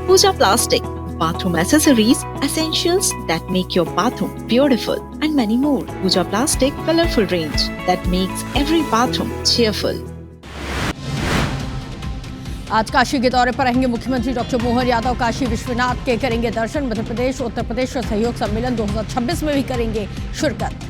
Pooja Plastic, bathroom accessories, essentials that make your bathroom beautiful, and many more. Pooja Plastic colorful range that makes every bathroom cheerful. आज काशी के दौरे पर रहेंगे मुख्यमंत्री doctor Mohan Yadav. Kashi Vishwanath के करेंगे दर्शन। मध्य प्रदेश उत्तर प्रदेश सहयोग सम्मेलन 2026 में भी करेंगे शिरकत।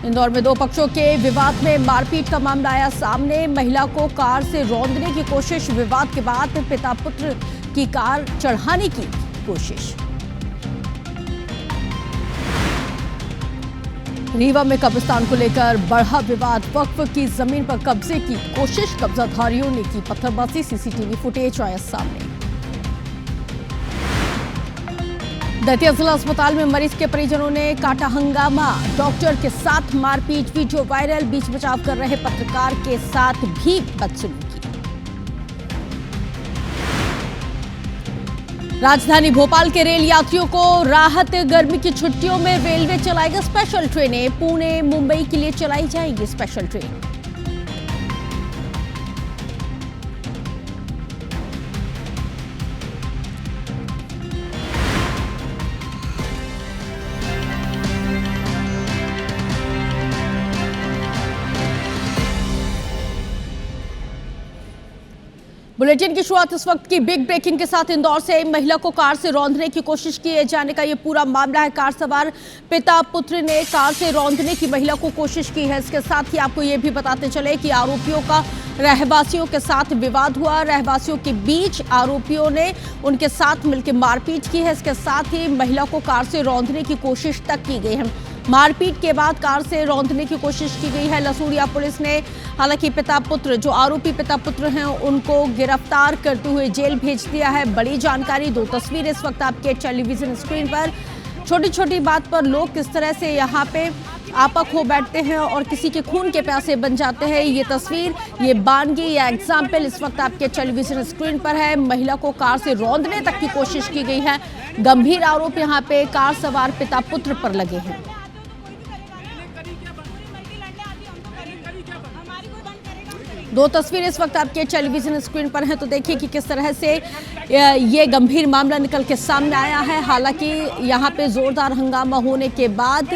इंदौर में दो पक्षों के विवाद में मारपीट का मामला आया सामने। महिला को कार से रौंदने की कोशिश। विवाद के बाद पिता पुत्र की कार चढ़ाने की कोशिश। रीवा में कब्रिस्तान को लेकर बढ़ा विवाद। वक्फ की जमीन पर कब्जे की कोशिश। कब्जाधारियों ने की पत्थरबाजी। सीसीटीवी फुटेज आया सामने। दतिया जिला अस्पताल में मरीज के परिजनों ने काटा हंगामा। डॉक्टर के साथ मारपीट। Video viral. बीच बचाव कर रहे पत्रकार के साथ भी बदसलूकी। राजधानी भोपाल के रेल यात्रियों को राहत। गर्मी की छुट्टियों में रेलवे चलाएगा स्पेशल ट्रेनें। पुणे मुंबई के लिए चलाई जाएंगी स्पेशल ट्रेन। बुलेटिन की शुरुआत इस वक्त की बिग ब्रेकिंग के साथ इंदौर से। महिला को कार से रौंदने की कोशिश किए जाने का ये पूरा मामला है। कार सवार पिता पुत्र ने कार से रौंदने की महिला को कोशिश की है। इसके साथ ही आपको ये भी बताते चले कि आरोपियों का रहवासियों के साथ विवाद हुआ। रहवासियों के बीच आरोपियों ने उनके साथ मिलकर मारपीट की है। इसके साथ ही महिला को कार से रौंदने की कोशिश तक की गई है। मारपीट के बाद कार से रौंदने की कोशिश की गई है। लसूड़िया पुलिस ने हालांकि पिता पुत्र जो आरोपी पिता पुत्र हैं उनको गिरफ्तार करते हुए जेल भेज दिया है। बड़ी जानकारी। दो तस्वीरें इस वक्त आपके टेलीविजन स्क्रीन पर। छोटी छोटी बात पर लोग किस तरह से यहाँ पे आपा खो बैठते हैं और किसी के खून के प्यासे बन जाते हैं। ये तस्वीर, ये बानगी या एग्जाम्पल इस वक्त आपके टेलीविजन स्क्रीन पर है। महिला को कार से रौंदने तक की कोशिश की गई है। गंभीर आरोप यहाँ पे कार सवार पिता पुत्र पर लगे हैं। दो तस्वीरें इस वक्त आपके टेलीविजन स्क्रीन पर हैं तो देखिए कि किस तरह से ये गंभीर मामला निकल के सामने आया है। हालांकि यहाँ पे जोरदार हंगामा होने के बाद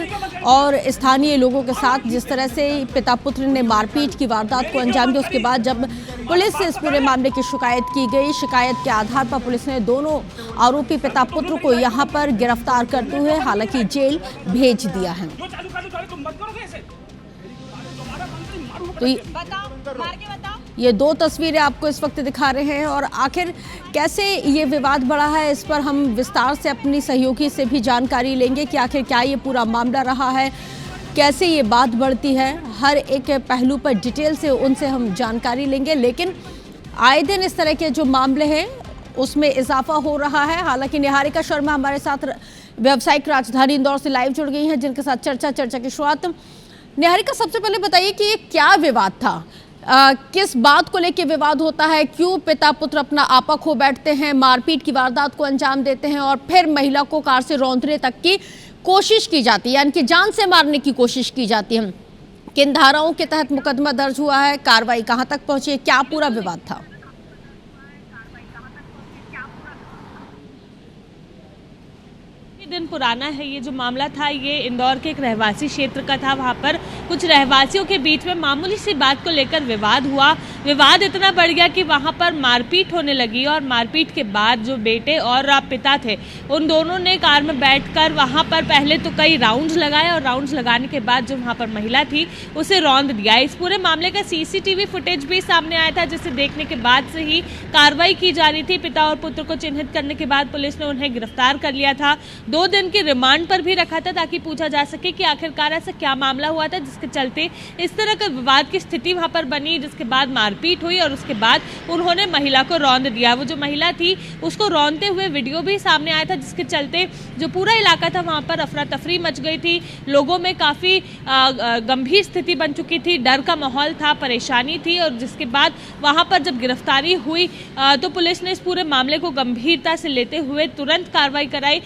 और स्थानीय लोगों के साथ जिस तरह से पिता पुत्र ने मारपीट की वारदात को अंजाम दिया, उसके बाद जब पुलिस से इस पूरे मामले की शिकायत की गई, शिकायत के आधार पर पुलिस ने दोनों आरोपी पिता पुत्र को यहाँ पर गिरफ्तार करते हुए हालांकि जेल भेज दिया है। तो ये दो तस्वीरें आपको इस वक्त दिखा रहे हैं और आखिर कैसे ये विवाद बढ़ा है इस पर हम विस्तार से अपनी सहयोगी से भी जानकारी लेंगे कि आखिर क्या ये पूरा मामला रहा है, कैसे ये बात बढ़ती है। हर एक पहलू पर डिटेल से उनसे हम जानकारी लेंगे। लेकिन आए दिन इस तरह के जो मामले हैं उसमें इजाफा हो रहा है। हालांकि निहारिका शर्मा हमारे साथ व्यावसायिक राजधानी इंदौर से लाइव जुड़ गई हैं जिनके साथ चर्चा की शुरुआत। निहारिका, सबसे पहले बताइए कि ये क्या विवाद था, किस बात को लेकर विवाद होता है, क्यों पिता पुत्र अपना आपा खो बैठते हैं, मारपीट की वारदात को अंजाम देते हैं और फिर महिला को कार से रौंदने तक की कोशिश की जाती है, यानी कि जान से मारने की कोशिश की जाती है। किन धाराओं के तहत मुकदमा दर्ज हुआ है, कार्रवाई कहां तक पहुंची है, क्या पूरा विवाद था? दिन पुराना है ये जो मामला था। ये इंदौर के एक रहवासी क्षेत्र का था। वहाँ पर कुछ रहवासियों के बीच में मामूली सी बात को लेकर विवाद हुआ। विवाद इतना बढ़ गया कि वहाँ पर मारपीट होने लगी और मारपीट के बाद जो बेटे और पिता थे उन दोनों ने कार में बैठकर वहाँ पर पहले तो कई राउंड्स लगाए और राउंड्स लगाने के बाद जो वहाँ पर महिला थी उसे रौंद दिया। इस पूरे मामले का सीसीटीवी फुटेज भी सामने आया था जिसे देखने के बाद से ही कार्रवाई की जा रही थी। पिता और पुत्र को चिन्हित करने के बाद पुलिस ने उन्हें गिरफ्तार कर लिया था। 2 दिन की रिमांड पर भी रखा था ताकि पूछा जा सके कि आखिरकार ऐसा क्या मामला हुआ था जिसके चलते इस तरह का विवाद की स्थिति वहां पर बनी, जिसके बाद मारपीट हुई और उसके बाद उन्होंने महिला को रौंद दिया। वो जो महिला थी उसको रौंदते हुए वीडियो भी सामने आया था जिसके चलते जो पूरा इलाका था वहां पर अफरा तफरी मच गई थी। लोगों में काफ़ी गंभीर स्थिति बन चुकी थी, डर का माहौल था, परेशानी थी और जिसके बाद वहां पर जब गिरफ्तारी हुई तो पुलिस ने इस पूरे मामले को गंभीरता से लेते हुए तुरंत कार्रवाई कराई।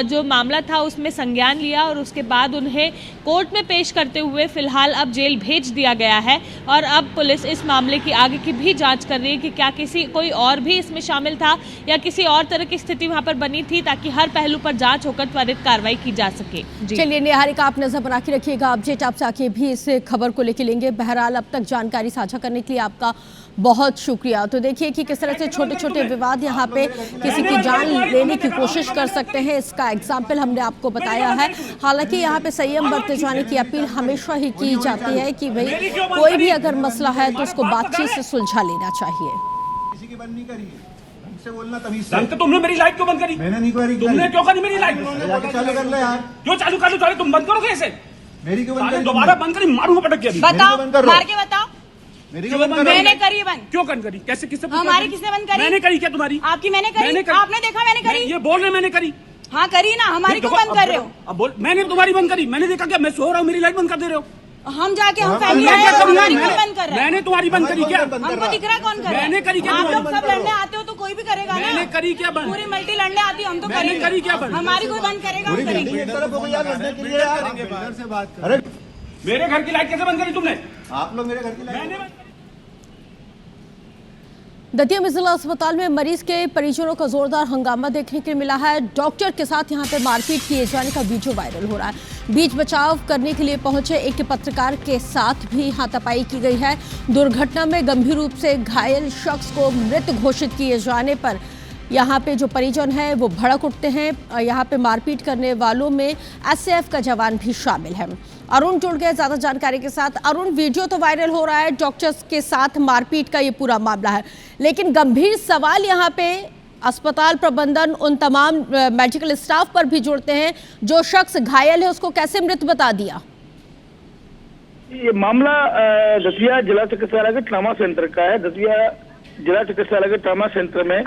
जो मामला था उसमें संज्ञान लिया और उसके बाद उन्हें कोर्ट में पेश करते हुए फिलहाल अब जेल भेज दिया गया है और अब पुलिस इस मामले की आगे की भी जांच कर रही है कि क्या कोई और भी इसमें शामिल था या किसी और तरह की स्थिति वहां पर बनी थी, ताकि हर पहलू पर जांच होकर त्वरित कार्रवाई की जा सके। चलिए निहारिका, आप नजर बना के रखिएगा, अपडेट आपसे आके भी इस खबर को लेके लेंगे। बहरहाल अब तक जानकारी साझा करने के लिए आपका बहुत शुक्रिया। तो देखिए कि किस तरह से छोटे छोटे विवाद यहाँ पे किसी की जान लेने की कोशिश कर सकते हैं, इसका एग्जाम्पल हमने आपको बताया है। हालांकि यहाँ पे संयम बरते जाने की अपील हमेशा ही की जाती है कि भाई कोई भी अगर मसला है तो उसको बातचीत से सुलझा लेना चाहिए। किसी की बंद नहीं करी है, हमसे बोलना तमीज ढंग से। तुमने मेरी लाइट क्यों बंद करी? मैंने नहीं करी। तुमने क्यों करी मेरी लाइट? जाके चालू कर ले यार। क्यों चालू कर लो? तुम बंद करोगे ऐसे? मेरी क्यों बंद करी? दोबारा बंद करी, मारूंगा पटक के अभी। बताओ, मार के बताओ। मेरी क्यों बंद करी? मैंने करी बंद। क्यों बंद करी? कैसे? किससे? हमारी किसने बंद करी? मैंने करी क्या तुम्हारी? आपकी मैंने करी। आपने देखा मैंने करी? ये बोल रहे मैंने करी। हाँ करी ना, हमारी क्यों बंद कर रहे हो? अब बोल, मैंने तुम्हारी बंद करी। मैंने देखा क्या? मैं सो रहा हूँ, मेरी लाइट बंद कर दे रहे हो। हम जाके हम फैमिली आए और हमारी क्यों बंद कर रहे हैं? मैंने तुम्हारी बंद करी क्या? हमको दिख रहा है कौन कर रहा है? मैंने करी क्या? आप लोग सब लड़ने आते हो तो कोई भी करेगा ना। मैंने करी क्या बंद? पूरी मल्टी लड़ने आती है, हम तो मैंने करी क्या बंद? हमारी कोई बंद करेगा, हम करेंगे। अरे मेरे घर की लाइट कैसे बंद करी तुमने? आप लोग मेरे घर की लाइट। दतिया में जिला अस्पताल में मरीज के परिजनों का जोरदार हंगामा देखने के लिए मिला है। डॉक्टर के साथ यहां पे मारपीट किए जाने का वीडियो वायरल हो रहा है। बीच बचाव करने के लिए पहुंचे एक पत्रकार के साथ भी हाथापाई की गई है। दुर्घटना में गंभीर रूप से घायल शख्स को मृत घोषित किए जाने पर यहाँ पे जो परिजन है वो भड़क उठते हैं। यहाँ पे मारपीट करने वालों में एसएएफ का जवान भी शामिल है। अरुण जुड़ गए ज्यादा जानकारी के साथ। अरुण, वीडियो तो वायरल हो रहा है, डॉक्टर्स के साथ मारपीट का ये पूरा मामला है, लेकिन गंभीर सवाल यहाँ पे अस्पताल प्रबंधन उन तमाम मेडिकल स्टाफ पर भी जुड़ते हैं। जो शख्स घायल है उसको कैसे मृत बता दिया? ये मामला दतिया जिला चिकित्सालय के ट्रामा सेंटर का है। दतिया जिला चिकित्सालय के ट्रामा सेंटर में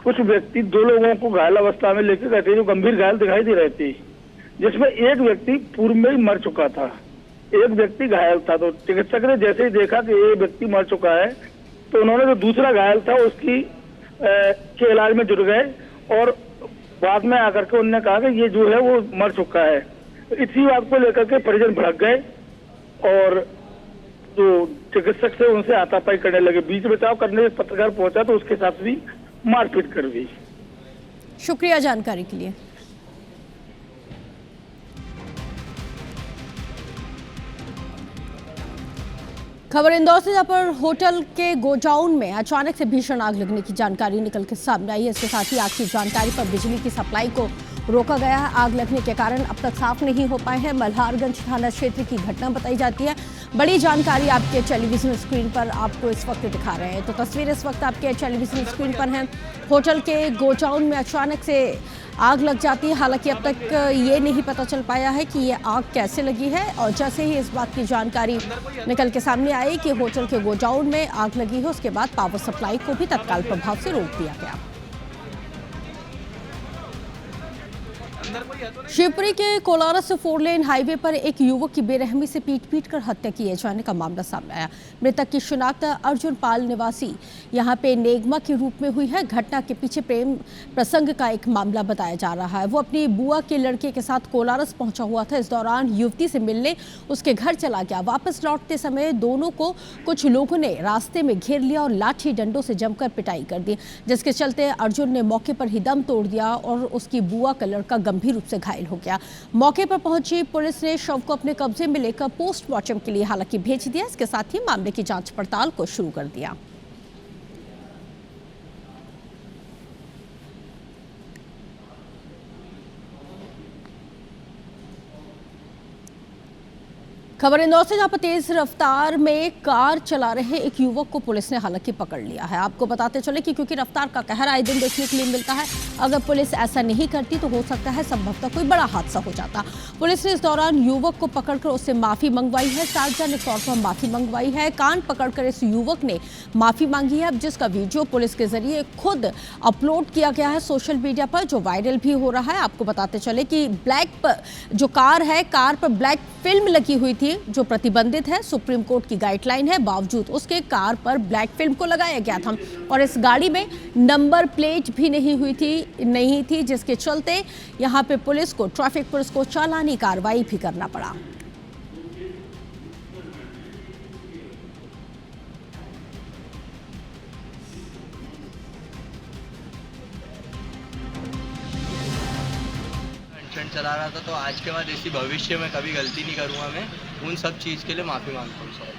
कुछ व्यक्ति 2 लोगों को घायल अवस्था में लेकर गए थे, जो गंभीर घायल दिखाई दे रहे थे, जिसमें एक व्यक्ति पूर्व में ही मर चुका था, एक व्यक्ति घायल था। तो चिकित्सक ने जैसे ही देखा कि ये व्यक्ति मर चुका है तो उन्होंने जो दूसरा घायल था उसकी के इलाज में जुट गए और बाद में आकर के उन्होंने कहा कि ये जो है वो मर चुका है। इसी बात को लेकर के परिजन भड़क गए और जो चिकित्सक थे उनसे हाथापाई करने लगे। बीच बचाव करने पत्रकार पहुंचा तो उसके साथ भी मारपीट कर दी। शुक्रिया जानकारी के लिए। खबर इंदौर से, जहां पर होटल के गोडाउन में अचानक से भीषण आग लगने की जानकारी निकल के सामने आई है। इसके साथ ही आग की जानकारी पर बिजली की सप्लाई को रोका गया है। आग लगने के कारण अब तक साफ नहीं हो पाए हैं। मल्हारगंज थाना क्षेत्र की घटना बताई जाती है। बड़ी जानकारी आपके टेलीविजन स्क्रीन पर आपको इस वक्त दिखा रहे हैं। तो तस्वीर इस वक्त आपके टेलीविजन स्क्रीन पर है। होटल के गोडाउन में अचानक से आग लग जाती है। हालांकि अब तक ये नहीं पता चल पाया है कि ये आग कैसे लगी है, और जैसे ही इस बात की जानकारी निकल के सामने आई कि होटल के गोडाउन में आग लगी है, उसके बाद पावर सप्लाई को भी तत्काल प्रभाव से रोक दिया गया। शिवपुरी के कोलारस से 4 लेन हाईवे पर एक युवक की बेरहमी से पीट कर हत्या किए जाने का मामला सामने आया। मृतक की शिनाख्त अर्जुन पाल निवासी यहां पे नेगमा के रूप में हुई है। घटना के पीछे प्रेम प्रसंग का एक मामला बताया जा रहा है। वो अपनी बुआ के लड़के के साथ कोलारस पहुंचा हुआ था। इस दौरान युवती से मिलने उसके घर चला गया। वापस लौटते समय दोनों को कुछ लोगों ने रास्ते में घेर लिया और लाठी डंडों से जमकर पिटाई कर दी, जिसके चलते अर्जुन ने मौके पर ही दम तोड़ दिया और उसकी बुआ का लड़का गंभीर रूप से घायल हो गया। मौके पर पहुंची पुलिस ने शव को अपने कब्जे में लेकर पोस्टमार्टम के लिए हालांकि भेज दिया। इसके साथ ही मामले की जांच पड़ताल को शुरू कर दिया। खबर इंदौर से, जहां पर तेज रफ्तार में कार चला रहे एक युवक को पुलिस ने हालांकि पकड़ लिया है। आपको बताते चले कि क्योंकि रफ्तार का कहर आए दिन देखने के लिए मिलता है, अगर पुलिस ऐसा नहीं करती तो हो सकता है संभवतः कोई बड़ा हादसा हो जाता। पुलिस ने इस दौरान युवक को पकड़कर उससे माफी मंगवाई है, सार्वजनिक तौर पर माफी मंगवाई है। कान पकड़कर इस युवक ने माफी मांगी है, जिसका वीडियो पुलिस के जरिए खुद अपलोड किया गया है सोशल मीडिया पर, जो वायरल भी हो रहा है। आपको बताते चले कि ब्लैक जो कार है, कार पर ब्लैक फिल्म लगी हुई थी जो प्रतिबंधित है, सुप्रीम कोर्ट की गाइडलाइन है, बावजूद उसके कार पर ब्लैक फिल्म को लगाया गया था और इस गाड़ी में नंबर प्लेट भी नहीं थी, जिसके चलते यहां पे पुलिस को, ट्रैफिक पुलिस को चालानी कार्रवाई भी करना पड़ा। चला रहा था, तो आज के बाद ऐसी भविष्य में कभी गलती नहीं करूँगा। मैं उन सब चीज़ के लिए माफ़ी मांगता हूँ सर।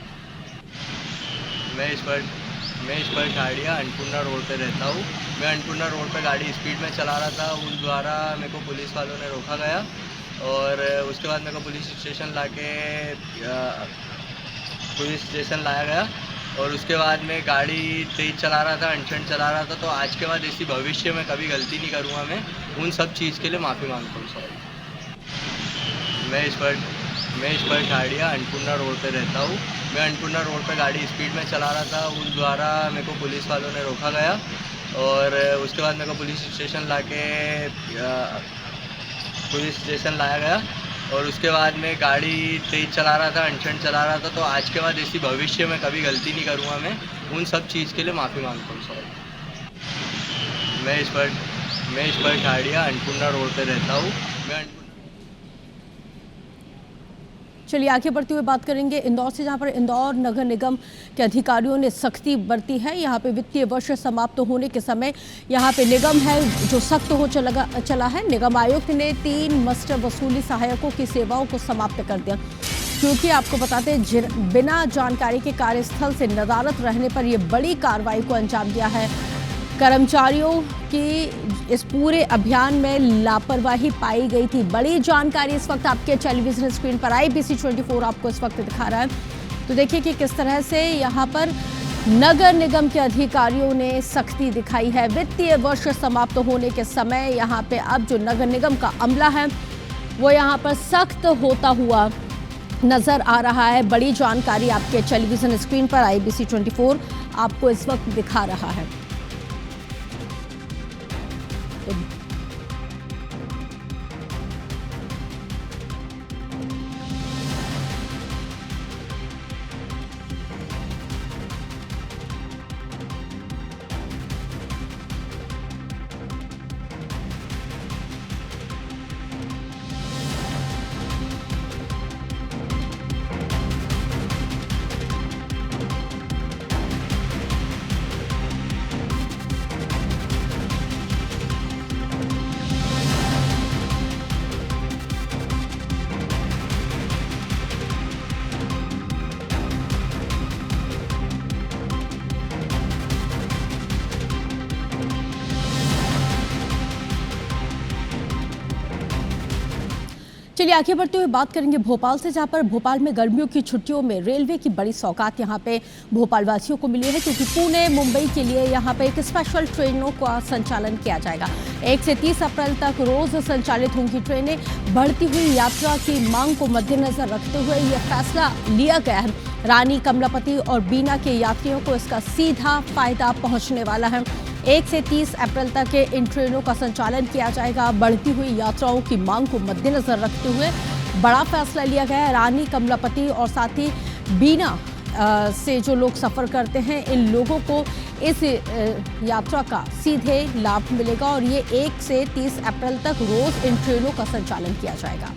मैं इस पर ठाड़िया अन्नपूर्णा रोड पे रहता हूँ। मैं अन्नपूर्णा रोड पे गाड़ी स्पीड में चला रहा था, उस द्वारा मेरे को पुलिस वालों ने रोका गया और उसके बाद मेरे को पुलिस स्टेशन लाया गया और उसके बाद मैं गाड़ी तेज़ चला रहा था, अनशन चला रहा था, तो आज के बाद ऐसी भविष्य में कभी गलती नहीं करूँगा। मैं उन सब चीज़ के लिए माफ़ी मांगता हूँ सर। मैं इस पर ठाड़िया अन्नपूर्णा रोड पे रहता हूँ। मैं अन्नपूर्णा रोड पे गाड़ी स्पीड में चला रहा था, उस द्वारा मेरे को पुलिस वालों ने रोका गया और उसके बाद मेरे को पुलिस स्टेशन लाया गया और उसके बाद मैं गाड़ी तेज़ चला रहा था, अनशन चला रहा था, तो आज के बाद ऐसी भविष्य में कभी गलती नहीं करूँगा। मैं उन सब चीज़ के लिए माफ़ी मांगता हूँ सर। मैं इस पर ठाड़िया अन्नपूर्णा रोड पे रहता हूँ। चलिए आगे बढ़ते हुए बात करेंगे इंदौर से, जहां पर इंदौर नगर निगम के अधिकारियों ने सख्ती बरती है। यहां पे वित्तीय वर्ष समाप्त होने के समय यहां पे निगम है जो सख्त हो चला है। निगम आयुक्त ने 3 मास्टर वसूली सहायकों की सेवाओं को समाप्त कर दिया, क्योंकि आपको बताते हैं बिना जानकारी के कार्यस्थल से नदारत रहने पर यह बड़ी कार्रवाई को अंजाम दिया है। कर्मचारियों की इस पूरे अभियान में लापरवाही पाई गई थी। बड़ी जानकारी इस वक्त आपके टेलीविजन स्क्रीन पर IBC 24 आपको इस वक्त दिखा रहा है। तो देखिए कि किस तरह से यहाँ पर नगर निगम के अधिकारियों ने सख्ती दिखाई है। वित्तीय वर्ष समाप्त होने के समय यहाँ पे अब जो नगर निगम का अमला है वो यहाँ पर सख्त होता हुआ नजर आ रहा है। बड़ी जानकारी आपके टेलीविजन स्क्रीन पर IBC 24 आपको इस वक्त दिखा रहा है। चलिए आगे बढ़ते हुए बात करेंगे भोपाल से, जहां पर भोपाल में गर्मियों की छुट्टियों में रेलवे की बड़ी सौगात यहां पे भोपाल वासियों को मिली है, क्योंकि पुणे मुंबई के लिए यहां पे एक स्पेशल ट्रेनों का संचालन किया जाएगा। 1 से 30 अप्रैल तक रोज संचालित होंगी ट्रेनें। बढ़ती हुई यात्रा की मांग को मद्देनजर रखते हुए यह फैसला लिया गया है। रानी, कमलापति और बीना के यात्रियों को इसका सीधा फायदा पहुंचने वाला है। 1 से 30 अप्रैल तक इन ट्रेनों का संचालन किया जाएगा। बढ़ती हुई यात्राओं की मांग को मद्देनजर रखते हुए बड़ा फैसला लिया गया है। रानी, कमलापति और साथ ही बीना से जो लोग सफ़र करते हैं, इन लोगों को इस यात्रा का सीधे लाभ मिलेगा और ये 1 से 30 अप्रैल तक रोज़ इन ट्रेनों का संचालन किया जाएगा।